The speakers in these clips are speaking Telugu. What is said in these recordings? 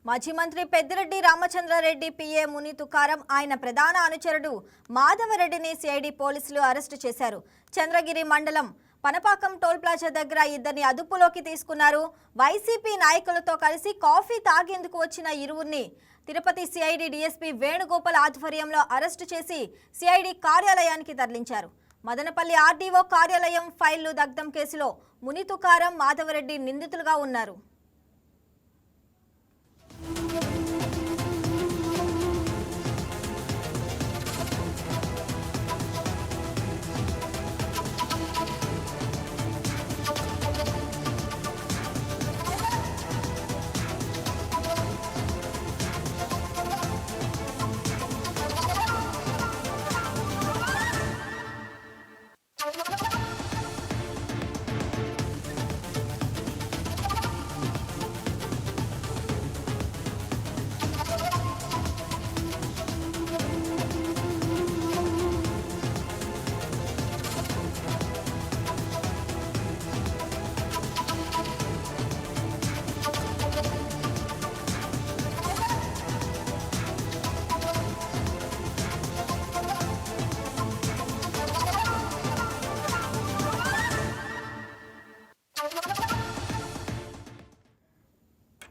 మాజీ మంత్రి పెద్దిరెడ్డి రామచంద్రారెడ్డి పిఏ ముని తుకారం ఆయన ప్రధాన అనుచరుడు మాధవరెడ్డిని సిఐడి పోలీసులు అరెస్టు చేశారు. చంద్రగిరి మండలం పనపాకం టోల్ ప్లాజా దగ్గర ఇద్దరిని అదుపులోకి తీసుకున్నారు. వైసీపీ నాయకులతో కలిసి కాఫీ తాగేందుకు వచ్చిన ఇరువురిని తిరుపతి సిఐడి డీఎస్పీ వేణుగోపాల్ ఆధ్వర్యంలో అరెస్టు చేసి సిఐడి కార్యాలయానికి తరలించారు. మదనపల్లి ఆర్డీఓ కార్యాలయం ఫైళ్లు దగ్ధం కేసులో ముని తుకారం, మాధవరెడ్డి నిందితులుగా ఉన్నారు.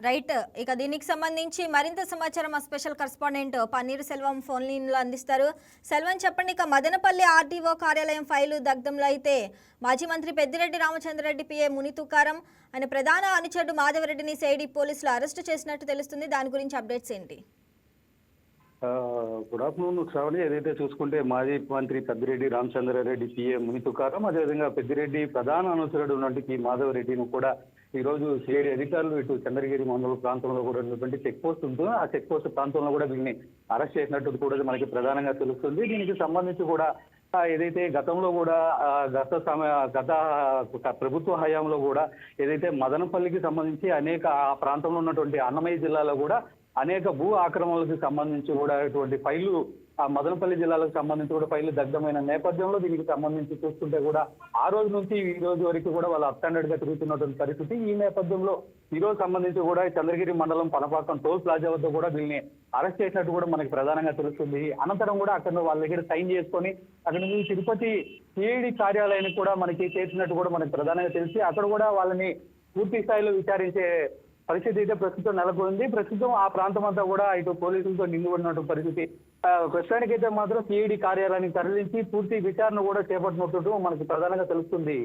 రైట్, ఇక దీనికి సంబంధించి మరింత సమాచారం మా special correspondent paneer Selvam phone లైన్లో అందిస్తారు. సెల్వం, చెప్పండి. ఇక మదనపల్లి ఆర్డీఓ కార్యాలయం ఫైలు దగ్ధంలో అయితే మాజీ మంత్రి పెద్దిరెడ్డి రామచంద్రారెడ్డి పిఏ ముని తుకారం ఆయన ప్రధాన అనుచరుడు మాధవరెడ్డిని సిఐడి పోలీసులు అరెస్టు చేసినట్టు తెలుస్తుంది. దాని గురించి అప్డేట్స్ ఏంటి? Good afternoon Shravani. ఏదైతే చూసుకుంటే మాజీ మంత్రి పెద్దిరెడ్డి రామచంద్రారెడ్డి పిఏ ముని తుకారం, అదేవిధంగా పెద్దిరెడ్డి ప్రధాన అనుచరుడు ఉన్నటువంటి మాధవరెడ్డిని కూడా ఈ రోజు సిఐడి అధికారులు ఇటు చంద్రగిరి మండల ప్రాంతంలో కూడా ఉన్నటువంటి చెక్ పోస్ట్ ఉంటుంది. ఆ చెక్ పోస్ట్ ప్రాంతంలో కూడా వీళ్ళని అరెస్ట్ చేసినట్టు కూడా మనకి ప్రధానంగా తెలుస్తుంది. దీనికి సంబంధించి కూడా ఏదైతే గతంలో కూడా గత ప్రభుత్వ హయాంలో కూడా ఏదైతే మదనపల్లికి సంబంధించి అనేక ఆ ప్రాంతంలో ఉన్నటువంటి అన్నమయ్య జిల్లాలో కూడా అనేక భూ ఆక్రమణలకు సంబంధించి కూడా ఇటువంటి ఫైళ్లు ఆ మదనపల్లి జిల్లాలకు సంబంధించి కూడా ఫైళ్లు దగ్ధమైన నేపథ్యంలో దీనికి సంబంధించి చూస్తుంటే కూడా ఆ రోజు నుంచి ఈ రోజు వరకు కూడా వాళ్ళు అప్స్టాండర్డ్ గా తిరుగుతున్నటువంటి పరిస్థితి. ఈ నేపథ్యంలో ఈ రోజు సంబంధించి కూడా చంద్రగిరి మండలం పనపాకం టోల్ ప్లాజా వద్ద కూడా వీళ్ళని అరెస్ట్ చేసినట్టు కూడా మనకి ప్రధానంగా తెలుస్తుంది. అనంతరం కూడా అక్కడ వాళ్ళ దగ్గర సైన్ చేసుకొని అక్కడ నుంచి తిరుపతి సిఐడి కార్యాలయానికి కూడా మనకి చేసినట్టు కూడా మనకి ప్రధానంగా తెలిసి అక్కడ కూడా వాళ్ళని పూర్తి స్థాయిలో విచారించే పరిస్థితి అయితే ప్రస్తుతం నెలకొంది. ప్రస్తుతం ఆ ప్రాంతం అంతా కూడా ఇటు పోలీసులతో నిండిపడినటువంటి పరిస్థితి. ప్రస్తుతానికైతే మాత్రం సిఐడి కార్యాలయానికి తరలించి పూర్తి విచారణ కూడా చేపట్టినట్టు మనకు ప్రధానంగా తెలుస్తుంది.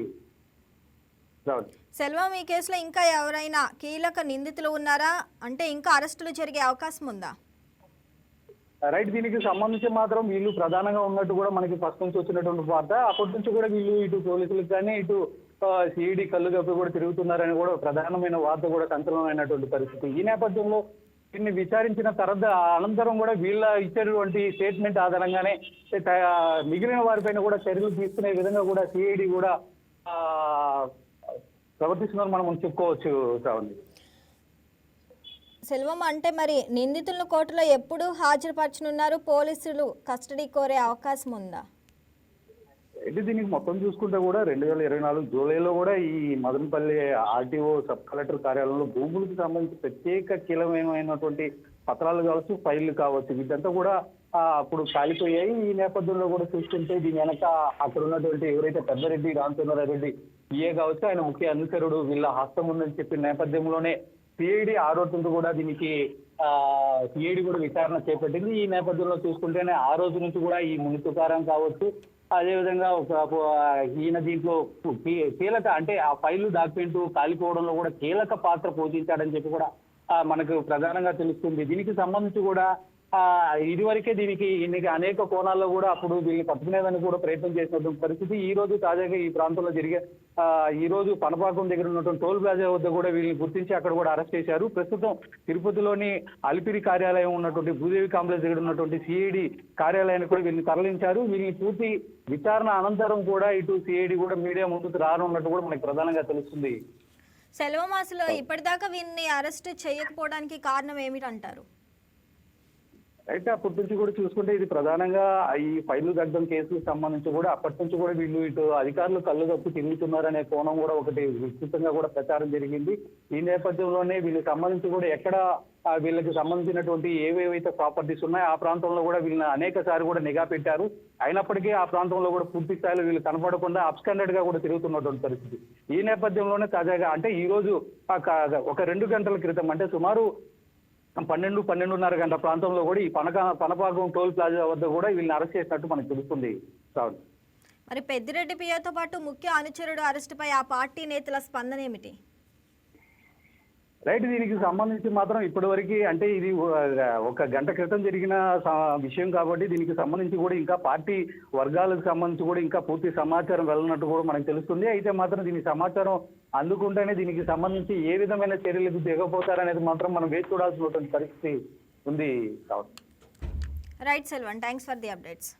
సెల్వం, ఈ కేసులో ఇంకా ఎవరైనా కీలక నిందితులు ఉన్నారా? అంటే ఇంకా అరెస్టులు జరిగే అవకాశం ఉందా? రైట్, దీనికి సంబంధించి మాత్రం వీళ్ళు ప్రధానంగా ఉన్నట్టు కూడా మనకి ఫస్ట్ నుంచి వచ్చినటువంటి వార్త. అప్పటి నుంచి కూడా వీళ్ళు ఇటు పోలీసులకు కానీ ఇటు సిఐడి కళ్ళు కప్పి కూడా తిరుగుతున్నారని కూడా ప్రధానమైన వార్త కూడా సంచలనమైనటువంటి పరిస్థితి. ఈ నేపథ్యంలో దీన్ని విచారించిన తర్వాత అనంతరం కూడా వీళ్ళ ఇచ్చినటువంటి స్టేట్మెంట్ ఆధారంగానే మిగిలిన వారిపైన కూడా చర్యలు తీసుకునే విధంగా కూడా సిఐడి కూడా ప్రవర్తిస్తున్నారు మనం చెప్పుకోవచ్చు. శ్రావణి, సెల్వం, అంటే మరి నిందితులను కోర్టులో ఎప్పుడు హాజరుపరచనున్నారు? పోలీసులు కస్టడీ కోరే అవకాశం ఉందా? అయితే దీనికి మొత్తం చూసుకుంటే కూడా 2024 జూలైలో కూడా ఈ మదనపల్లి ఆర్టీఓ సబ్ కలెక్టర్ కార్యాలయంలో భూములకు సంబంధించి ప్రత్యేక కీలకమైనటువంటి పత్రాలు కావచ్చు, ఫైళ్లు కావచ్చు, వీటంతా కూడా అప్పుడు కాలిపోయాయి. ఈ నేపథ్యంలో కూడా చూసుకుంటే దీని వెనక అక్కడ ఉన్నటువంటి ఎవరైతే పెద్దిరెడ్డి రామచంద్రారెడ్డి పిఏ కావచ్చు, ఆయన ముఖ్య అనుచరుడు వీళ్ళ హస్తం ఉందని చెప్పిన నేపథ్యంలోనే సిఐడి ఆ రోజు కూడా దీనికి సిఐడి కూడా విచారణ చేపట్టింది. ఈ నేపథ్యంలో చూసుకుంటేనే ఆ రోజు నుంచి కూడా ఈ ముని తుకారం కావచ్చు, అదేవిధంగా ఈయన దీంట్లో కీలక అంటే ఆ ఫైలు డాక్యుమెంట్ కాలిపోవడంలో కూడా కీలక పాత్ర పోషించాడని చెప్పి కూడా మనకు ప్రధానంగా తెలుస్తుంది. దీనికి సంబంధించి కూడా ఇదివరకే దీనికి అనేక కోణాల్లో కూడా అప్పుడు దీన్ని పట్టుకునేదని కూడా ప్రయత్నం చేసినటువంటి పరిస్థితి. ఈ రోజు తాజాగా ఈ ప్రాంతంలో జరిగే ఈ రోజు పనపాకం దగ్గర ఉన్నటువంటి టోల్ ప్లాజా వద్ద కూడా వీళ్ళని గుర్తించి అక్కడ కూడా అరెస్ట్ చేశారు. ప్రస్తుతం తిరుపతిలోని అలిపిరి కార్యాలయం ఉన్నటువంటి భూదేవి కాంప్లెక్స్ దగ్గర ఉన్నటువంటి సిఐడి కార్యాలయానికి కూడా వీళ్ళని తరలించారు. వీళ్ళని పూర్తి విచారణ అనంతరం కూడా ఇటు సిఐడి కూడా మీడియా ముందుకు రానున్నట్టు కూడా మనకు ప్రధానంగా తెలుస్తుంది. సెల్వమాసలో ఇప్పటిదాకా వీళ్ళని అరెస్ట్ చేయకపోవడానికి కారణం ఏమిటంటారు? అయితే అప్పటి నుంచి కూడా చూసుకుంటే ఇది ప్రధానంగా ఈ ఫైలు దగ్ధం కేసులకు సంబంధించి కూడా అప్పటి నుంచి కూడా వీళ్ళు ఇటు అధికారులు కళ్ళు కప్పు తిరుగుతున్నారనే కోణం కూడా ఒకటి విస్తృతంగా కూడా ప్రచారం జరిగింది. ఈ నేపథ్యంలోనే వీళ్ళకి సంబంధించి కూడా ఎక్కడ వీళ్ళకి సంబంధించినటువంటి ఏవేవైతే ప్రాపర్టీస్ ఉన్నాయో ఆ ప్రాంతంలో కూడా వీళ్ళని అనేక సార్లు కూడా నిఘా పెట్టారు. అయినప్పటికీ ఆ ప్రాంతంలో కూడా పూర్తి స్థాయిలో వీళ్ళు కనపడకుండా అబ్స్కాండెడ్ గా కూడా తిరుగుతున్నటువంటి పరిస్థితి. ఈ నేపథ్యంలోనే తాజాగా అంటే ఈ రోజు ఒక 2 గంటల క్రితం అంటే సుమారు 12-12:30 గంటల ప్రాంతంలో కూడా ఈ పనపాకం టోల్ ప్లాజా వద్ద కూడా వీళ్ళని అరెస్ట్ చేసినట్టు మనకు తెలుస్తుంది. శ్రావణి. మరి పెద్దిరెడ్డి పిఏతో పాటు ముఖ్య అనుచరుడు అరెస్టుపై ఆ పార్టీ నేతల స్పందన ఏమిటి? రైట్, దీనికి సంబంధించి మాత్రం ఇప్పటివరకు అంటే ఇది 1 గంట క్రితం జరిగిన విషయం కాబట్టి దీనికి సంబంధించి కూడా ఇంకా పార్టీ వర్గాలకు సంబంధించి కూడా ఇంకా పూర్తి సమాచారం వెళ్ళినట్టు కూడా మనకు తెలుస్తుంది. అయితే మాత్రం దీని సమాచారం అందుకుంటేనే దీనికి సంబంధించి ఏ విధమైన చర్యలకు దిగపోతారనేది మాత్రం మనం వేచి చూడాల్సినటువంటి పరిస్థితి ఉంది. Right Selvan, thanks for the updates.